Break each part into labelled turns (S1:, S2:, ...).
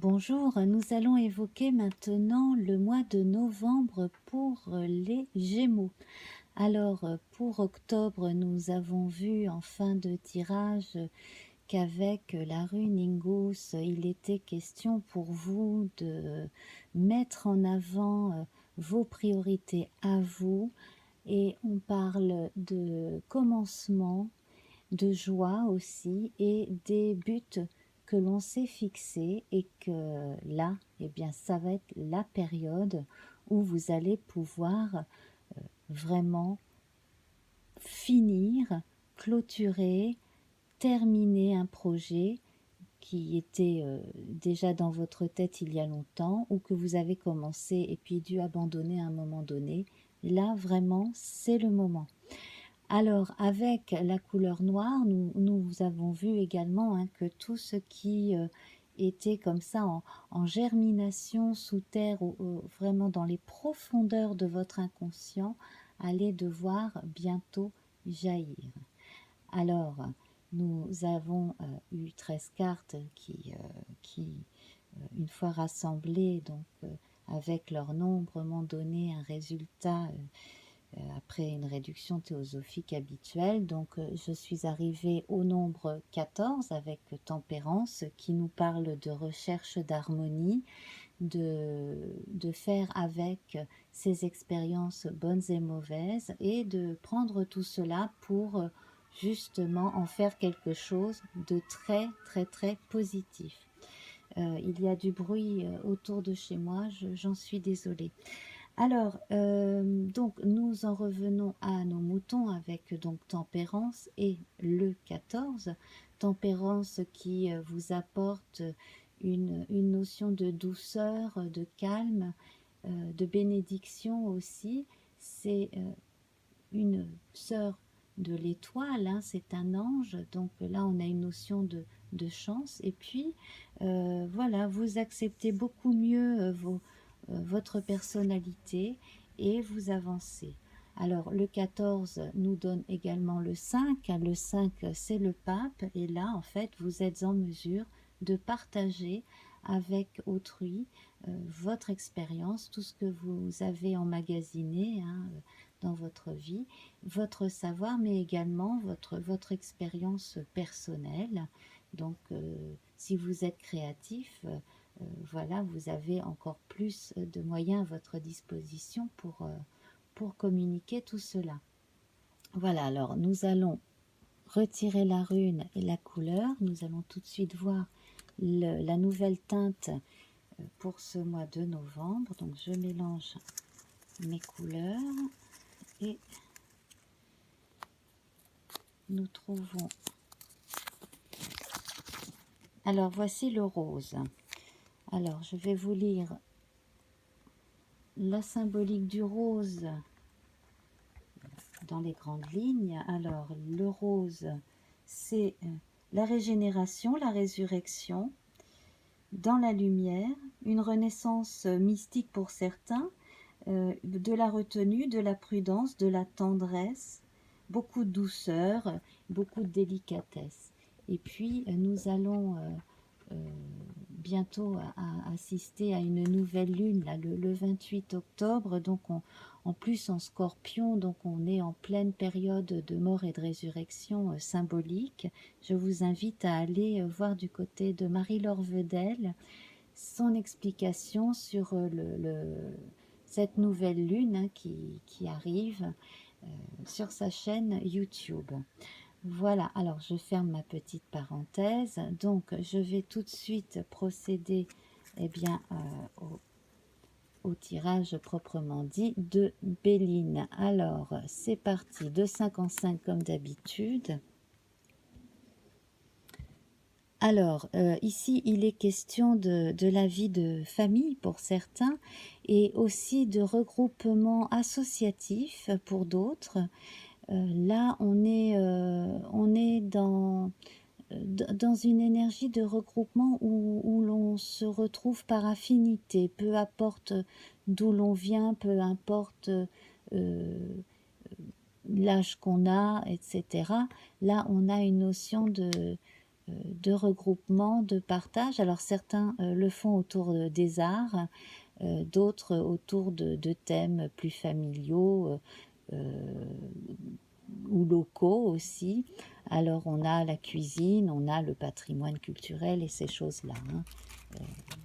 S1: Bonjour, nous allons évoquer maintenant le mois de novembre pour les Gémeaux. Alors, pour octobre, nous avons vu en fin de tirage qu'avec la rune Ingus, il était question pour vous de mettre en avant vos priorités à vous, et on parle de commencement, de joie aussi, et des buts que l'on s'est fixés, et que là, eh bien, ça va être la période où vous allez pouvoir vraiment finir, clôturer, terminer un projet qui était déjà dans votre tête il y a longtemps, ou que vous avez commencé et puis dû abandonner à un moment donné. Là, vraiment, c'est le moment. Alors, avec la couleur noire, nous avons vu également que tout ce qui était comme ça en germination sous terre, vraiment dans les profondeurs de votre inconscient, allait devoir bientôt jaillir. Alors, nous avons eu 13 cartes qui une fois rassemblées, donc avec leur nombre, m'ont donné un résultat après une réduction théosophique habituelle. Donc je suis arrivée au nombre 14 avec tempérance, qui nous parle de recherche d'harmonie, de faire avec ces expériences bonnes et mauvaises, et de prendre tout cela pour justement en faire quelque chose de très très très positif. Il y a du bruit autour de chez moi, j'en suis désolée. Alors, donc nous en revenons à nos moutons avec donc tempérance et le 14. Tempérance qui vous apporte une notion de douceur, de calme, de bénédiction aussi. C'est une sœur de l'étoile, hein, c'est un ange, donc là on a une notion de chance. Et puis voilà, vous acceptez beaucoup mieux votre personnalité, et vous avancez. Alors le 14 nous donne également le 5. Le 5, c'est le pape, et là en fait vous êtes en mesure de partager avec autrui votre expérience, tout ce que vous avez emmagasiné dans votre vie, votre savoir, mais également votre expérience personnelle. Donc si vous êtes créatif, voilà, vous avez encore plus de moyens à votre disposition pour communiquer tout cela. Voilà, alors nous allons retirer la rune et la couleur. Nous allons tout de suite voir la nouvelle teinte pour ce mois de novembre. Donc je mélange mes couleurs et nous trouvons... Alors voici le rose. Alors je vais vous lire la symbolique du rose dans les grandes lignes. Alors le rose, c'est la régénération, la résurrection, dans la lumière, une renaissance mystique pour certains, de la retenue, de la prudence, de la tendresse, beaucoup de douceur, beaucoup de délicatesse. Et puis nous allons bientôt assister à une nouvelle lune, là, le 28 octobre, donc en plus en scorpion, donc on est en pleine période de mort et de résurrection symbolique. Je vous invite à aller voir du côté de Marie-Laure Vedel son explication sur cette nouvelle lune qui arrive sur sa chaîne YouTube. Voilà, alors je ferme ma petite parenthèse. Donc je vais tout de suite procéder bien, au tirage proprement dit de Béline. Alors c'est parti, de 5 en 5 comme d'habitude. Alors, ici, il est question de la vie de famille pour certains, et aussi de regroupement associatif pour d'autres. Là, on est dans une énergie de regroupement où l'on se retrouve par affinité, peu importe d'où l'on vient, peu importe l'âge qu'on a, etc. Là, on a une notion de regroupement, de partage. Alors certains le font autour des arts, d'autres autour de thèmes plus familiaux ou locaux aussi. Alors on a la cuisine, on a le patrimoine culturel et ces choses-là. Hein.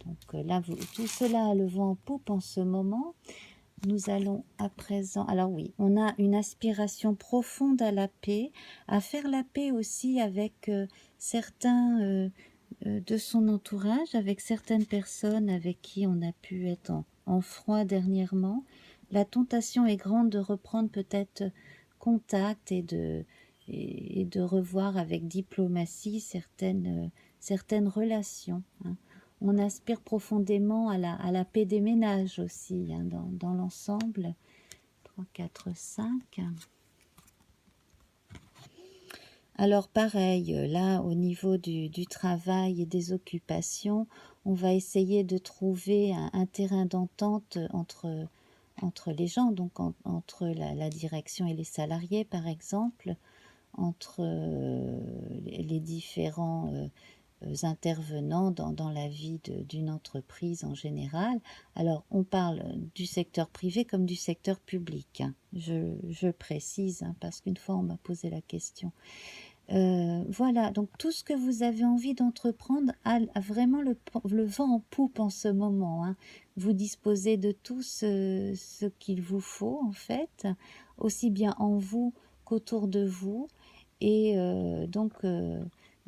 S1: Donc là, tout cela a le vent en poupe en ce moment. Nous allons à présent, alors oui, on a une aspiration profonde à la paix, à faire la paix aussi avec certains de son entourage, avec certaines personnes avec qui on a pu être en froid dernièrement. La tentation est grande de reprendre peut-être contact et de revoir avec diplomatie certaines relations. Hein. On aspire profondément à la paix des ménages aussi, hein, dans l'ensemble. 3, 4, 5. Alors pareil, là au niveau du travail et des occupations, on va essayer de trouver un terrain d'entente entre les gens, donc entre la direction et les salariés par exemple, entre les différents intervenants dans la vie d'une entreprise en général. Alors, on parle du secteur privé comme du secteur public. Hein. Je précise, hein, parce qu'une fois, on m'a posé la question. Voilà, donc tout ce que vous avez envie d'entreprendre a vraiment le vent en poupe en ce moment. Hein. Vous disposez de tout ce qu'il vous faut, en fait, aussi bien en vous qu'autour de vous. Et donc,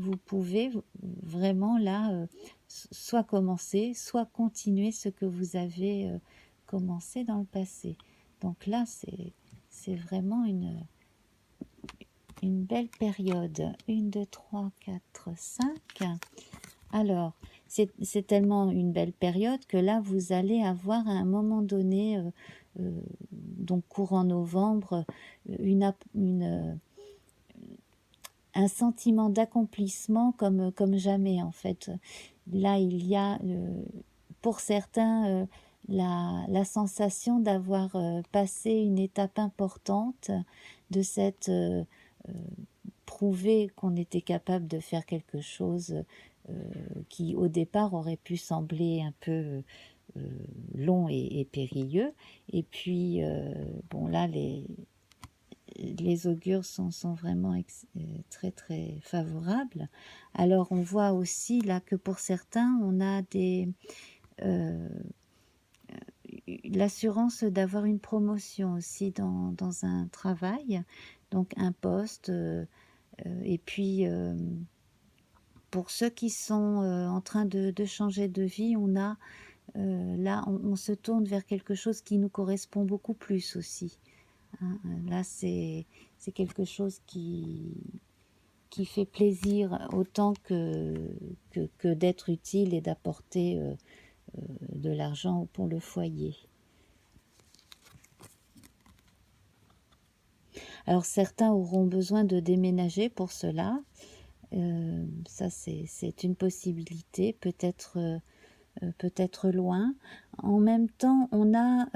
S1: vous pouvez vraiment là, soit commencer, soit continuer ce que vous avez commencé dans le passé. Donc là, c'est vraiment une belle période. 1, 2, 3, 4, 5. Alors, c'est tellement une belle période que là, vous allez avoir à un moment donné, donc courant novembre, un sentiment d'accomplissement comme jamais en fait. Là, il y a pour certains la sensation d'avoir passé une étape importante, de s'être prouvé qu'on était capable de faire quelque chose qui au départ aurait pu sembler un peu long et périlleux. Et puis, bon là, les augures sont vraiment très très favorables. Alors on voit aussi là que pour certains, on a l'assurance d'avoir une promotion aussi dans un travail, donc un poste. Et puis pour ceux qui sont en train de changer de vie, on a là, on se tourne vers quelque chose qui nous correspond beaucoup plus aussi. Hein. Là, c'est quelque chose qui fait plaisir autant que d'être utile et d'apporter de l'argent pour le foyer. Alors certains auront besoin de déménager pour cela. Ça, c'est une possibilité, peut-être loin. En même temps, on a...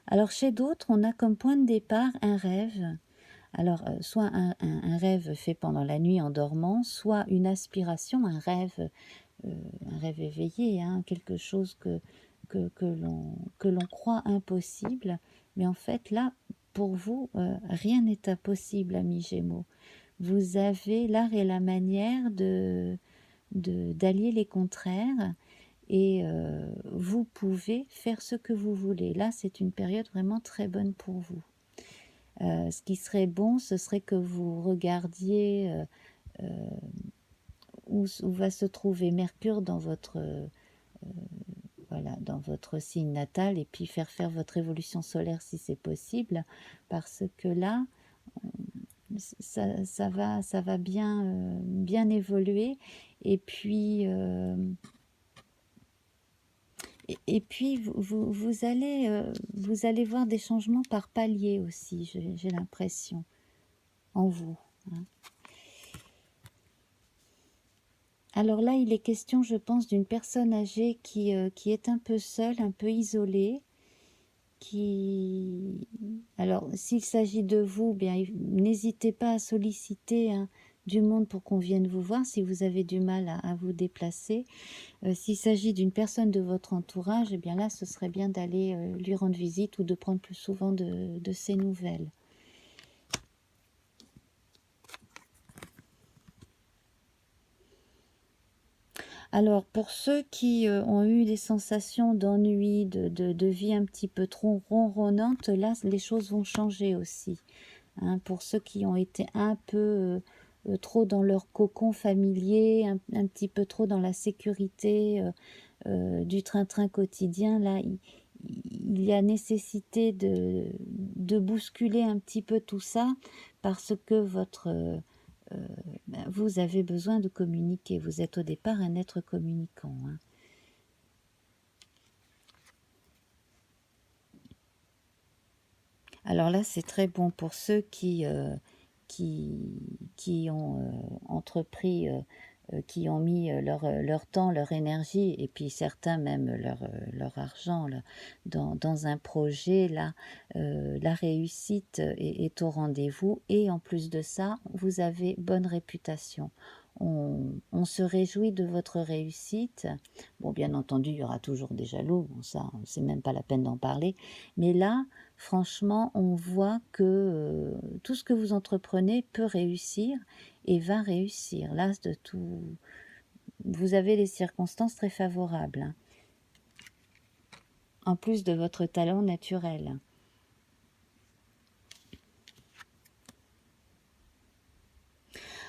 S1: alors chez d'autres, on a comme point de départ un rêve. Alors, soit un rêve fait pendant la nuit en dormant, soit une aspiration, un rêve éveillé, hein, quelque chose que l'on croit impossible. Mais en fait, là, pour vous, rien n'est impossible, amis Gémeaux. Vous avez l'art et la manière d'allier les contraires et vous pouvez faire ce que vous voulez. Là, c'est une période vraiment très bonne pour vous. Ce qui serait bon, ce serait que vous regardiez où va se trouver Mercure dans votre voilà, dans votre signe natal, et puis faire votre évolution solaire si c'est possible, parce que là, ça va bien évoluer, et puis vous allez voir des changements par paliers aussi, j'ai l'impression, en vous. Hein. Alors là, il est question, je pense, d'une personne âgée qui est un peu seule, un peu isolée, alors, s'il s'agit de vous, bien, n'hésitez pas à solliciter du monde pour qu'on vienne vous voir si vous avez du mal à vous déplacer. S'il s'agit d'une personne de votre entourage, eh bien là, ce serait bien d'aller lui rendre visite ou de prendre plus souvent de ses nouvelles. Alors, pour ceux qui ont eu des sensations d'ennui, de vie un petit peu trop ronronnante, là, les choses vont changer aussi. Hein. Pour ceux qui ont été un peu trop dans leur cocon familier, un petit peu trop dans la sécurité du train-train quotidien, là, il y a nécessité de bousculer un petit peu tout ça parce que vous avez besoin de communiquer. Vous êtes au départ un être communicant. Hein. Alors là, c'est très bon pour ceux qui ont entrepris, qui ont mis leur temps, leur énergie, et puis certains même leur argent là, dans un projet. Là, la réussite est au rendez-vous, et en plus de ça, vous avez bonne réputation. On se réjouit de votre réussite. Bon, bien entendu, il y aura toujours des jaloux, bon, ça, c'est même pas la peine d'en parler. Mais là, franchement, on voit que tout ce que vous entreprenez peut réussir et va réussir. Là, de tout, vous avez les circonstances très favorables, hein, en plus de votre talent naturel.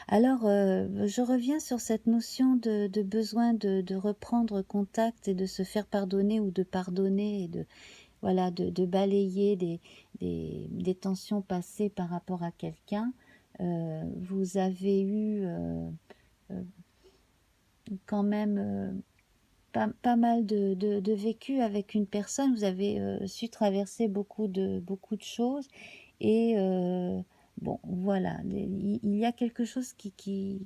S1: Alors, je reviens sur cette notion de besoin de reprendre contact et de se faire pardonner ou de pardonner, et voilà, de balayer des tensions passées par rapport à quelqu'un. Vous avez eu quand même pas mal de vécu avec une personne. Vous avez su traverser beaucoup de choses. Et bon, voilà, il y a quelque chose qui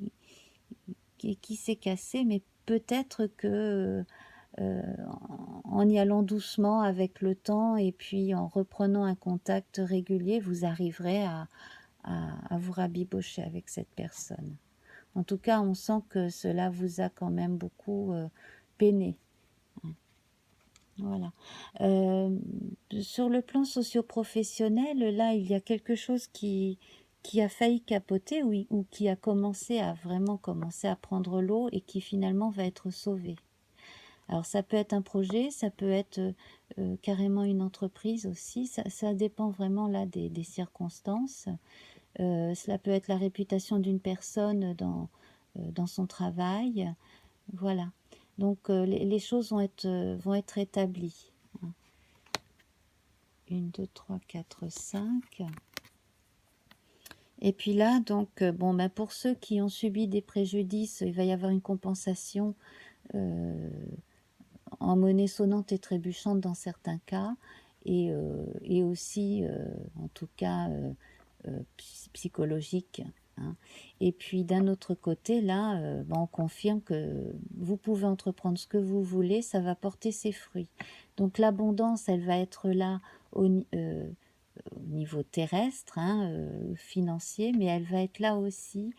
S1: s'est cassé, mais peut-être que en y allant doucement avec le temps et puis en reprenant un contact régulier, vous arriverez à vous rabibocher avec cette personne. En tout cas, on sent que cela vous a quand même beaucoup peiné. Voilà. Sur le plan socio-professionnel, là, il y a quelque chose qui a failli capoter, oui, ou qui a commencé à vraiment commencer à prendre l'eau et qui finalement va être sauvé. Alors ça peut être un projet, ça peut être carrément une entreprise aussi, ça dépend vraiment là des circonstances. Cela peut être la réputation d'une personne dans son travail. Voilà. Donc les choses vont être établies. 1, 2, 3, 4, 5. Et puis là, donc, bon, ben pour ceux qui ont subi des préjudices, il va y avoir une compensation en monnaie sonnante et trébuchante dans certains cas, et aussi, en tout cas, psychologique. Hein. Et puis d'un autre côté, là, on confirme que vous pouvez entreprendre ce que vous voulez, ça va porter ses fruits. Donc l'abondance, elle va être là au niveau terrestre, hein, financier, mais elle va être là aussi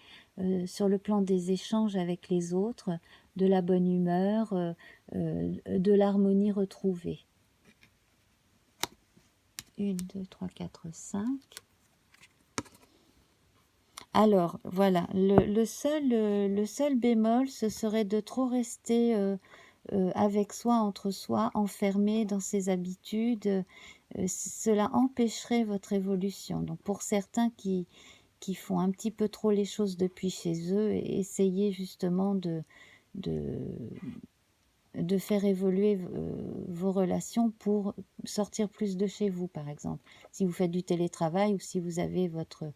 S1: sur le plan des échanges avec les autres, de la bonne humeur, de l'harmonie retrouvée. 1, 2, 3, 4, 5. Alors, voilà, le seul bémol, ce serait de trop rester avec soi, entre soi, enfermé dans ses habitudes. Cela empêcherait votre évolution. Donc, pour certains qui font un petit peu trop les choses depuis chez eux, essayez justement de faire évoluer vos relations pour sortir plus de chez vous, par exemple. Si vous faites du télétravail ou si vous avez votre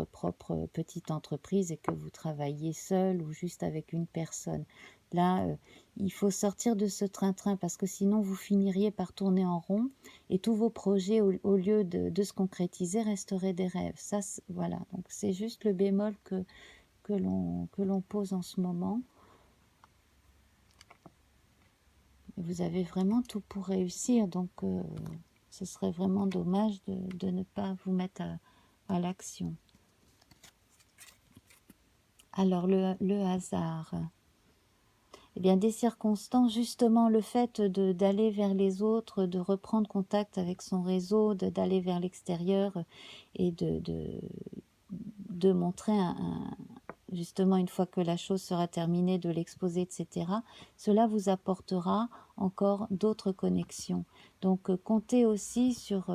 S1: propre petite entreprise et que vous travaillez seul ou juste avec une personne. Là, il faut sortir de ce train-train parce que sinon vous finiriez par tourner en rond et tous vos projets, au lieu de se concrétiser, resteraient des rêves. Ça, voilà, donc c'est juste le bémol que l'on pose en ce moment. Vous avez vraiment tout pour réussir, donc ce serait vraiment dommage de ne pas vous mettre à l'action. Alors le hasard. Eh bien, des circonstances, justement, le fait d'aller vers les autres, de reprendre contact avec son réseau, d'aller vers l'extérieur et de montrer justement, une fois que la chose sera terminée, de l'exposer, etc., cela vous apportera encore d'autres connexions. Donc, comptez aussi sur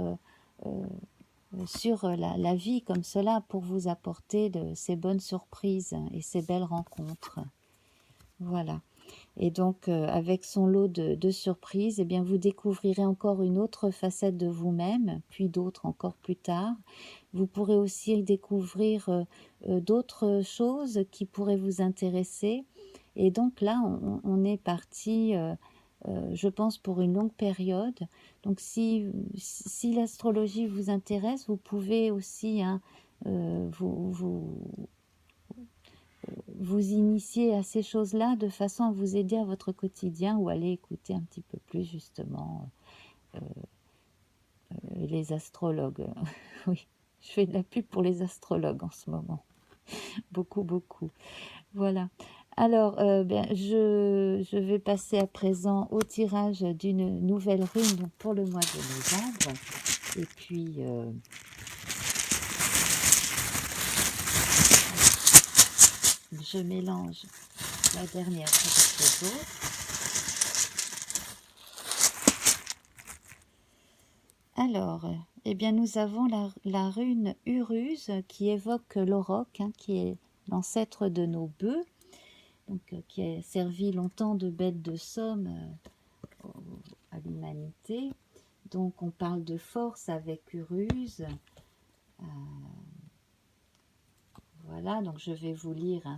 S1: la vie comme cela pour vous apporter ces bonnes surprises et ces belles rencontres. Voilà. Et donc, avec son lot de surprises, eh bien, vous découvrirez encore une autre facette de vous-même, puis d'autres encore plus tard. Vous pourrez aussi découvrir d'autres choses qui pourraient vous intéresser. Et donc là, on est parti, je pense, pour une longue période. Donc, si l'astrologie vous intéresse, vous pouvez aussi vous initier à ces choses-là de façon à vous aider à votre quotidien ou aller écouter un petit peu plus justement les astrologues. Oui, je fais de la pub pour les astrologues en ce moment. Beaucoup, beaucoup. Voilà. Alors, je vais passer à présent au tirage d'une nouvelle rune donc pour le mois de novembre. Et puis, je mélange la dernière avec les autres. Alors, eh bien, nous avons la rune Uruse qui évoque l'auroch, hein, qui est l'ancêtre de nos bœufs, donc, qui a servi longtemps de bête de somme à l'humanité. Donc, on parle de force avec Uruse. Voilà, donc je vais vous lire hein,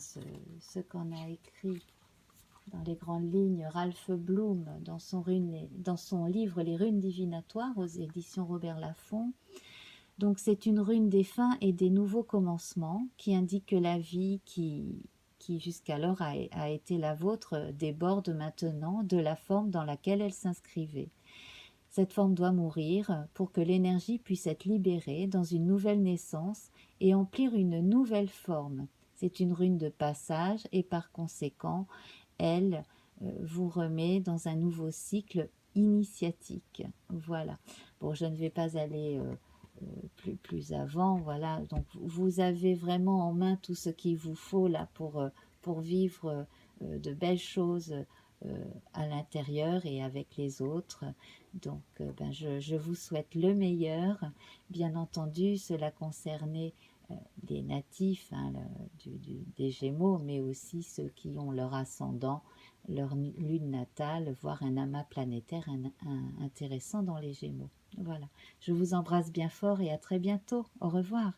S1: ce qu'en a écrit dans les grandes lignes Ralph Bloom dans son livre Les runes divinatoires aux éditions Robert Laffont. Donc c'est une rune des fins et des nouveaux commencements qui indique que la vie qui jusqu'alors a été la vôtre déborde maintenant de la forme dans laquelle elle s'inscrivait. Cette forme doit mourir pour que l'énergie puisse être libérée dans une nouvelle naissance et emplir une nouvelle forme. C'est une rune de passage et par conséquent, elle vous remet dans un nouveau cycle initiatique. Voilà. Bon, je ne vais pas aller plus avant. Voilà. Donc, vous avez vraiment en main tout ce qu'il vous faut là pour vivre de belles choses à l'intérieur et avec les autres. Donc, je vous souhaite le meilleur. Bien entendu, cela concernait les natifs hein, des Gémeaux, mais aussi ceux qui ont leur ascendant, leur lune natale, voire un amas planétaire intéressant dans les Gémeaux. Voilà. Je vous embrasse bien fort et à très bientôt. Au revoir.